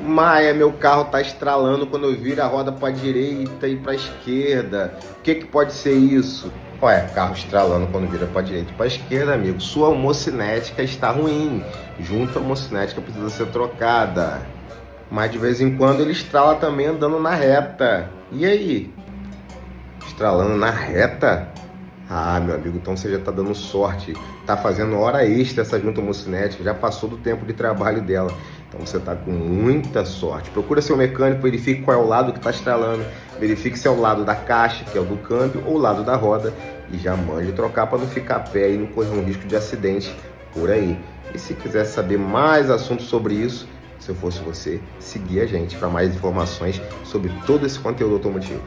Maia, meu carro tá estralando quando eu viro a roda para direita e para esquerda. O que pode ser isso? Ué, carro estralando quando vira para direita e para esquerda, amigo. Sua homocinética está ruim. Junta homocinética precisa ser trocada. Mas de vez em quando ele estrala também andando na reta. E aí? Estralando na reta? Ah, meu amigo, então você já tá dando sorte. Tá fazendo hora extra essa junta homocinética, já passou do tempo de trabalho dela. Então você tá com muita sorte. Procura seu mecânico, verifique qual é o lado que tá estralando, verifique se é o lado da caixa, que é o do câmbio, ou o lado da roda, e já mande trocar para não ficar a pé e não correr um risco de acidente por aí. E se quiser saber mais assuntos sobre isso, se eu fosse você, seguir a gente para mais informações sobre todo esse conteúdo automotivo.